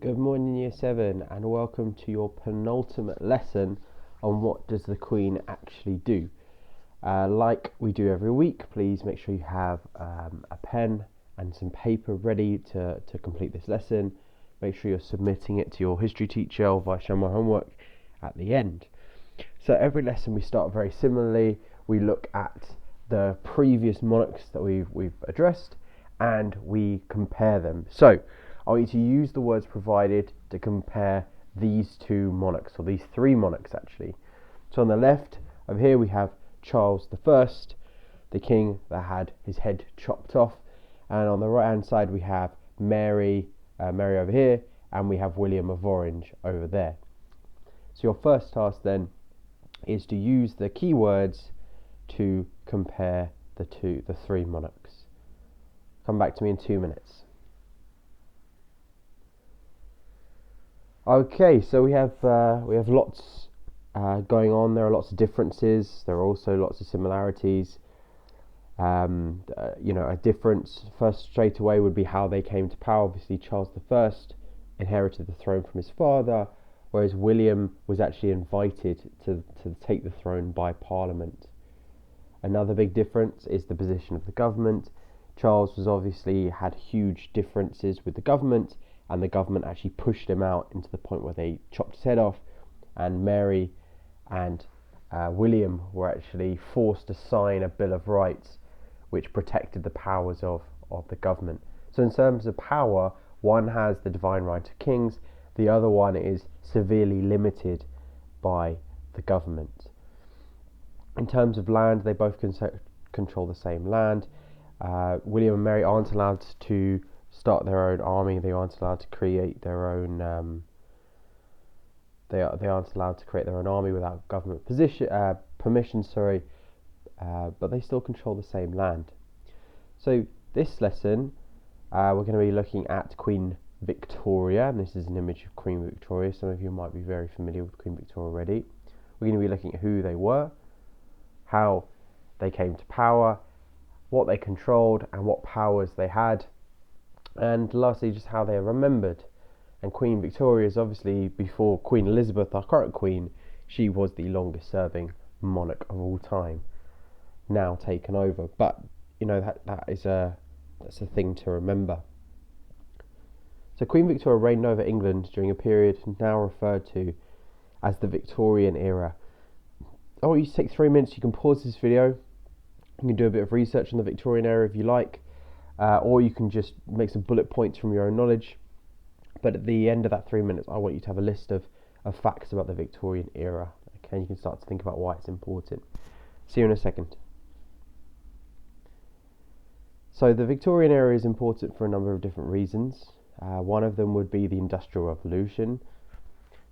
Good morning, Year 7, and welcome to your penultimate lesson on what does the Queen actually do. Like we do every week, please make sure you have a pen and some paper ready to complete this lesson. Make sure you're submitting it to your history teacher or via Show My Homework at the end. So every lesson we start very similarly. We look at the previous monarchs that we've addressed and we compare them. So I want you to use the words provided to compare these two monarchs, or these three monarchs actually. So on the left over here we have Charles I, the king that had his head chopped off, and on the right hand side we have Mary over here, and we have William of Orange over there. So your first task then is to use the keywords to compare the three monarchs. Come back to me in 2 minutes. Okay, so we have lots going on. There are lots of differences. There are also lots of similarities. A difference first straight away would be how they came to power. Obviously, Charles I inherited the throne from his father, whereas William was actually invited to take the throne by Parliament. Another big difference is the position of the government. Charles was obviously had huge differences with the government, and the government actually pushed him out into the point where they chopped his head off, and Mary and William were actually forced to sign a Bill of Rights which protected the powers of the government. So in terms of power, one has the divine right of kings, the other one is severely limited by the government. In terms of land, they both control the same land. William and Mary aren't allowed to start their own army. They aren't allowed to create their own. They aren't allowed to create their own army without government permission. But they still control the same land. So this lesson, we're going to be looking at Queen Victoria, and this is an image of Queen Victoria. Some of you might be very familiar with Queen Victoria already. We're going to be looking at who they were, how they came to power, what they controlled, and what powers they had. And lastly, just how they are remembered. And Queen Victoria is obviously, before Queen Elizabeth, our current queen, she was the longest serving monarch of all time, now taken over. But that's a thing to remember. So Queen Victoria reigned over England during a period now referred to as the Victorian era. I want you to take 3 minutes. You can pause this video. You can do a bit of research on the Victorian era if you like. Or you can just make some bullet points from your own knowledge. But at the end of that 3 minutes, I want you to have a list of facts about the Victorian era. Okay, you can start to think about why it's important. See you in a second. So the Victorian era is important for a number of different reasons. One of them would be the Industrial Revolution.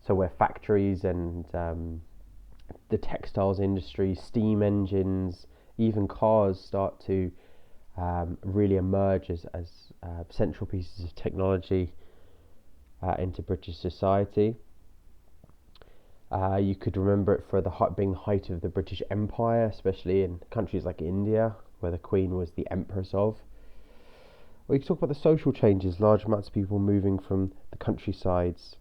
So where factories and the textiles industry, steam engines, even cars start to really emerge as central pieces of technology into British society. You could remember it for being the height of the British Empire, especially in countries like India, where the Queen was the Empress of. Or you could talk about the social changes, large amounts of people moving from the countrysides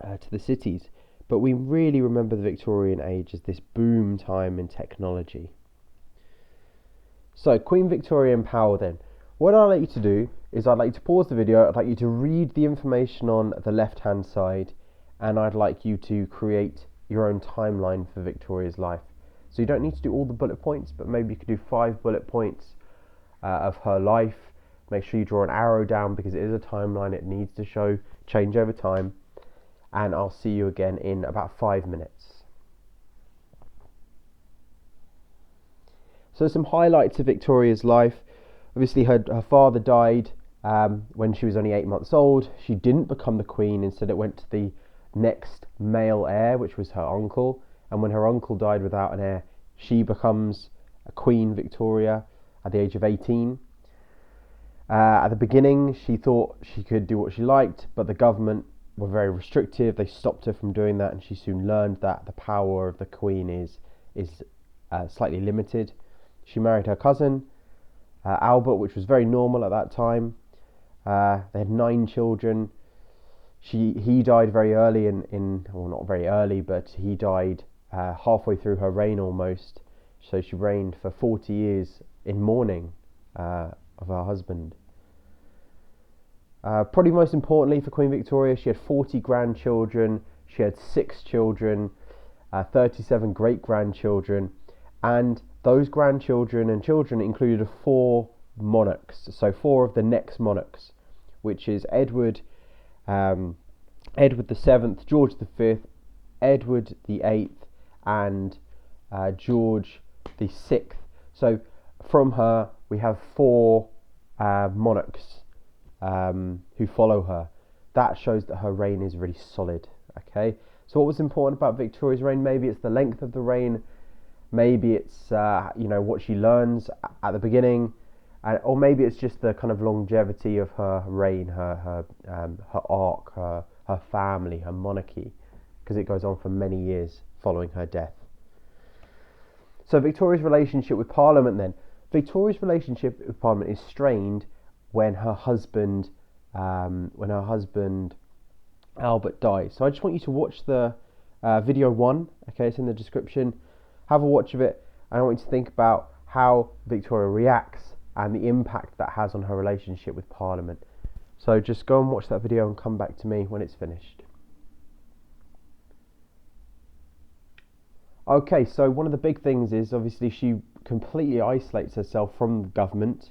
to the cities. But we really remember the Victorian age as this boom time in technology. So Queen Victoria in power then. What I'd like you to do is I'd like you to pause the video. I'd like you to read the information on the left hand side, and I'd like you to create your own timeline for Victoria's life. So you don't need to do all the bullet points, but maybe you could do 5 bullet points of her life. Make sure you draw an arrow down because it is a timeline. It needs to show change over time. And I'll see you again in about 5 minutes. So some highlights of Victoria's life. Obviously her father died when she was only 8 months old. She didn't become the queen. Instead it went to the next male heir, which was her uncle. And when her uncle died without an heir, she becomes a Queen Victoria at the age of 18. At the beginning, she thought she could do what she liked, but the government were very restrictive. They stopped her from doing that, and she soon learned that the power of the Queen is slightly limited. She married her cousin, Albert, which was very normal at that time. They had 9 children. He died very early well, not very early, but he died halfway through her reign almost. So she reigned for 40 years in mourning of her husband. Probably most importantly for Queen Victoria, she had 40 grandchildren, she had 6 children, 37 great-grandchildren, and those grandchildren and children included 4 monarchs, so 4 of the next monarchs, which is Edward the 7th, George the 5th, Edward the 8th, and George the 6th. So from her we have 4 monarchs who follow her. That shows that her reign is really solid. Okay, so what was important about Victoria's reign? Maybe it's the length of the reign, maybe it's what she learns at the beginning, or maybe it's just the kind of longevity of her reign, her arc, her family, her monarchy, because it goes on for many years following her death. So Victoria's relationship with Parliament then. Victoria's relationship with Parliament is strained when her husband Albert dies. So I just want you to watch the video 1. Okay, it's in the description. Have a watch of it, and I want you to think about how Victoria reacts and the impact that has on her relationship with Parliament. So just go and watch that video and come back to me when it's finished. Okay, so one of the big things is obviously she completely isolates herself from the government.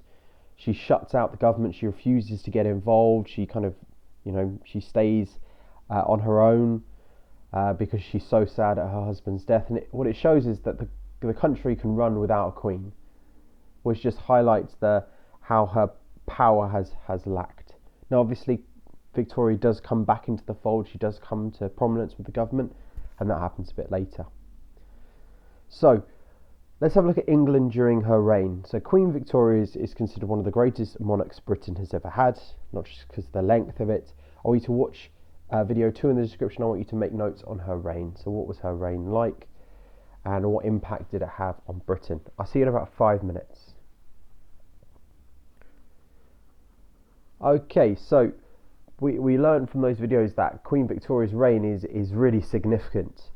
She shuts out the government. She refuses to get involved. She kind of, she stays on her own because she's so sad at her husband's death. And what it shows is that the country can run without a queen, which just highlights how her power has lacked. Now, obviously, Victoria does come back into the fold. She does come to prominence with the government, and that happens a bit later. So let's have a look at England during her reign. So Queen Victoria is considered one of the greatest monarchs Britain has ever had, not just because of the length of it. I want you to watch video 2 in the description. I want you to make notes on her reign. So what was her reign like, and what impact did it have on Britain? I'll see you in about 5 minutes. Okay, so we learned from those videos that Queen Victoria's reign is really significant.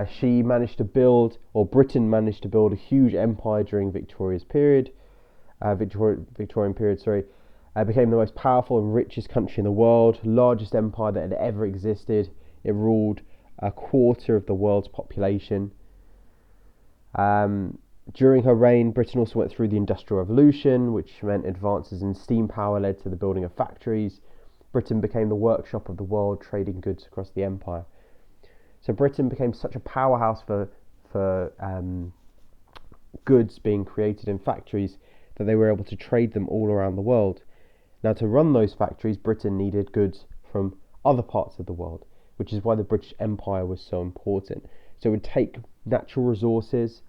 She managed to build, or Britain managed to build, a huge empire during Victoria's period. Victorian period, sorry. Became the most powerful and richest country in the world, largest empire that had ever existed. It ruled a quarter of the world's population. During her reign, Britain also went through the Industrial Revolution, which meant advances in steam power led to the building of factories. Britain became the workshop of the world, trading goods across the empire. So Britain became such a powerhouse for goods being created in factories that they were able to trade them all around the world. Now, to run those factories, Britain needed goods from other parts of the world, which is why the British Empire was so important. So it would take natural resources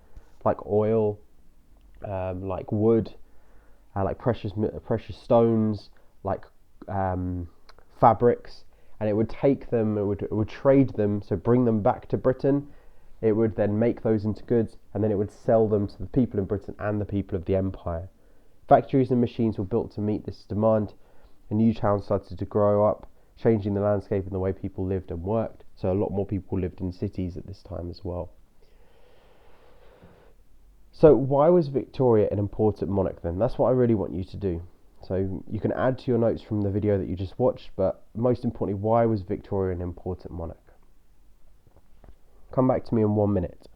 like oil, like wood, like precious stones, like fabrics, and it would take them, it would trade them, so bring them back to Britain. It would then make those into goods, and then it would sell them to the people in Britain and the people of the empire. Factories and machines were built to meet this demand, and new towns started to grow up, changing the landscape and the way people lived and worked. So a lot more people lived in cities at this time as well. So why was Victoria an important monarch then? That's what I really want you to do. So you can add to your notes from the video that you just watched, but most importantly, why was Victoria an important monarch? Come back to me in 1 minute.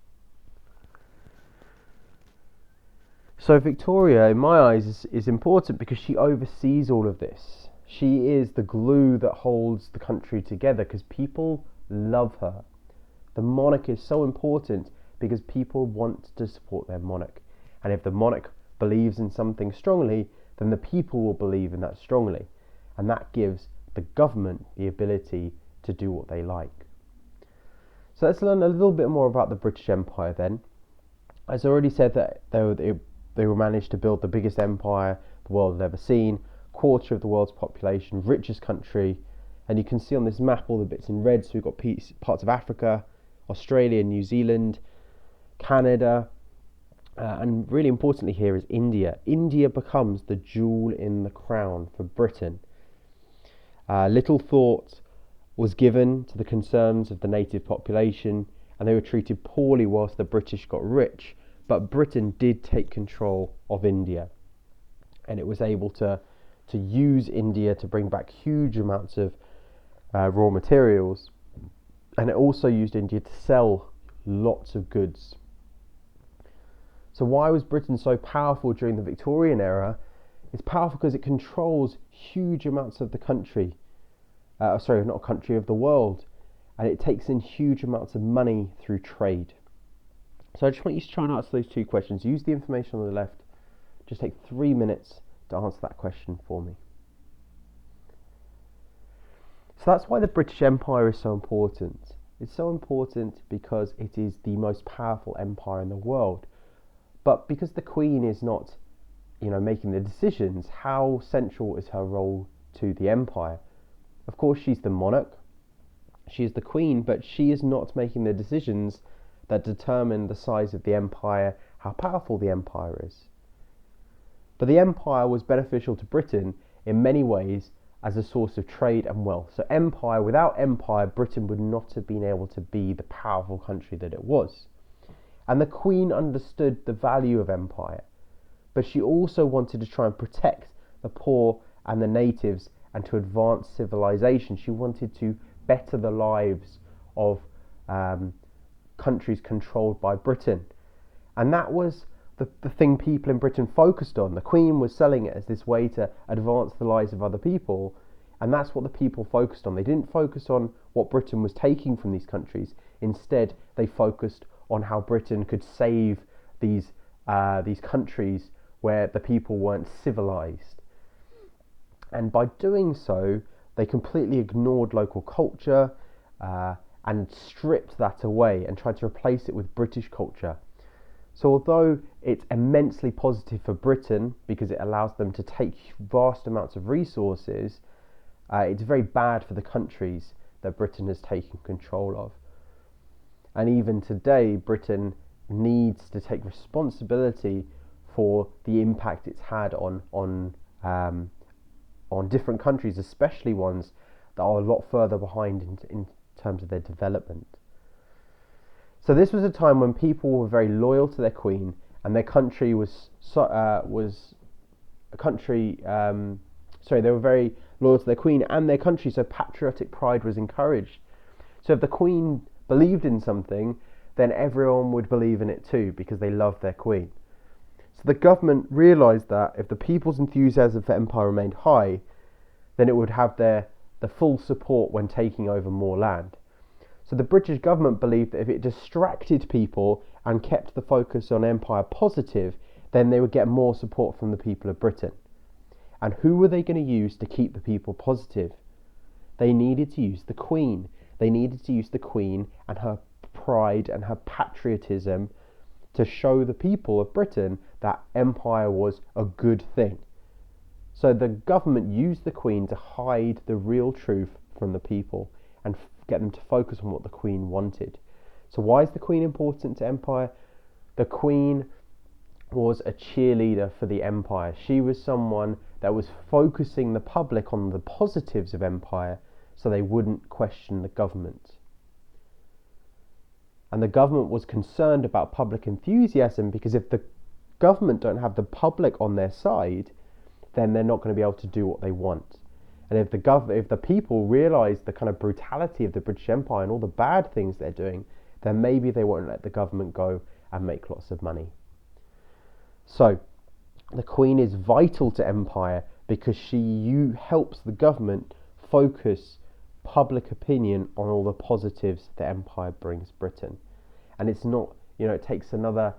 So Victoria, in my eyes, is important because she oversees all of this. She is the glue that holds the country together because people love her. The monarch is so important because people want to support their monarch. And if the monarch believes in something strongly, then the people will believe in that strongly. And that gives the government the ability to do what they like. So let's learn a little bit more about the British Empire then. As I already said, that they were managed to build the biggest empire the world had ever seen, quarter of the world's population, richest country. And you can see on this map all the bits in red. So we've got parts of Africa, Australia, New Zealand, Canada, and really importantly here is India. India becomes the jewel in the crown for Britain. Little thought was given to the concerns of the native population, and they were treated poorly whilst the British got rich. But Britain did take control of India, and it was able to use India to bring back huge amounts of raw materials, and it also used India to sell lots of goods. So why was Britain so powerful during the Victorian era? It's powerful because it controls huge amounts of the country, of the world, and it takes in huge amounts of money through trade. So I just want you to try and answer those two questions. Use the information on the left. Just take 3 minutes to answer that question for me. So that's why the British Empire is so important. It's so important because it is the most powerful empire in the world. But because the Queen is not, making the decisions, how central is her role to the empire? Of course, she's the monarch, she is the Queen, but she is not making the decisions that determine the size of the empire, how powerful the empire is. But the empire was beneficial to Britain in many ways as a source of trade and wealth. So without empire, Britain would not have been able to be the powerful country that it was. And the Queen understood the value of empire, but she also wanted to try and protect the poor and the natives and to advance civilization. She wanted to better the lives of countries controlled by Britain. And that was the thing people in Britain focused on. The Queen was selling it as this way to advance the lives of other people, and that's what the people focused on. They didn't focus on what Britain was taking from these countries. Instead, they focused on how Britain could save these countries where the people weren't civilized. And by doing so, they completely ignored local culture and stripped that away and tried to replace it with British culture. So although it's immensely positive for Britain because it allows them to take vast amounts of resources, it's very bad for the countries that Britain has taken control of. And even today, Britain needs to take responsibility for the impact it's had on different countries, especially ones that are a lot further behind in terms of their development. So this was a time when people were very loyal to their Queen, and their country they were very loyal to their Queen and their country, so patriotic pride was encouraged. So if the Queen believed in something, then everyone would believe in it too, because they loved their Queen. So the government realised that if the people's enthusiasm for empire remained high, then it would have the full support when taking over more land. So the British government believed that if it distracted people and kept the focus on empire positive, then they would get more support from the people of Britain. And who were they going to use to keep the people positive? They needed to use the Queen. They needed to use the Queen and her pride and her patriotism to show the people of Britain that empire was a good thing. So the government used the Queen to hide the real truth from the people and get them to focus on what the Queen wanted. So why is the Queen important to empire? The Queen was a cheerleader for the empire. She was someone that was focusing the public on the positives of empire so they wouldn't question the government. And the government was concerned about public enthusiasm, because if the government don't have the public on their side, then they're not going to be able to do what they want. And if the people realise the kind of brutality of the British Empire and all the bad things they're doing, then maybe they won't let the government go and make lots of money. So the Queen is vital to empire because she helps the government focus public opinion on all the positives that empire brings Britain. And it's not, it takes another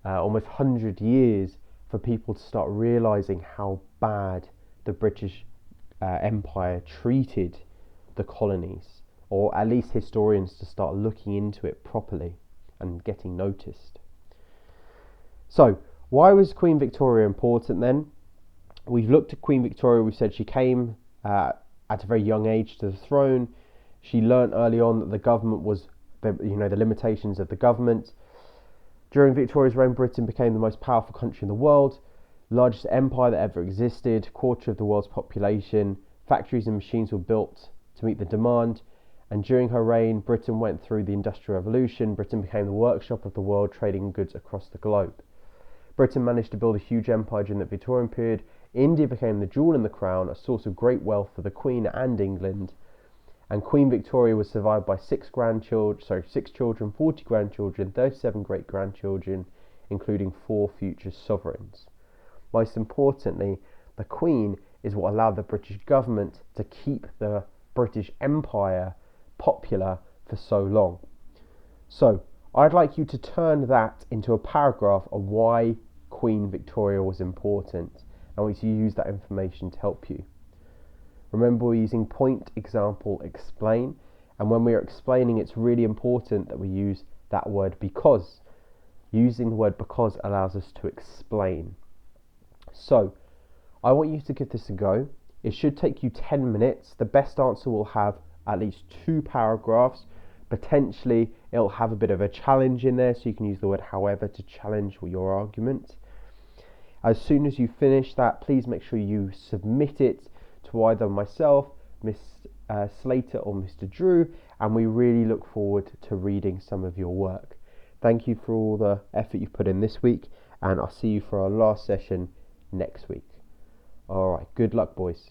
almost 100 years for people to start realising how bad the British Empire treated the colonies, or at least historians to start looking into it properly and getting noticed. So, why was Queen Victoria important then? We've looked at Queen Victoria. We said she came at a very young age to the throne. She learnt early on that the government was, the limitations of the government. During Victoria's reign, Britain became the most powerful country in the world, largest empire that ever existed, quarter of the world's population. Factories and machines were built to meet the demand. And during her reign, Britain went through the Industrial Revolution. Britain became the workshop of the world, trading goods across the globe. Britain managed to build a huge empire during the Victorian period. India became the jewel in the crown, a source of great wealth for the Queen and England. And Queen Victoria was survived by six children, 40 grandchildren, 37 great-grandchildren, including 4 future sovereigns. Most importantly, the Queen is what allowed the British government to keep the British Empire popular for so long. So, I'd like you to turn that into a paragraph of why Queen Victoria was important. I want you to use that information to help you. Remember, we're using point, example, explain, and when we are explaining, it's really important that we use that word because. Using the word because allows us to explain. So, I want you to give this a go. It should take you 10 minutes. The best answer will have at least 2 paragraphs. Potentially, it'll have a bit of a challenge in there, so you can use the word however to challenge your argument. As soon as you finish that, please make sure you submit it to either myself, Miss Slater, or Mr. Drew, and we really look forward to reading some of your work. Thank you for all the effort you put in this week, and I'll see you for our last session next week. Alright, good luck, boys.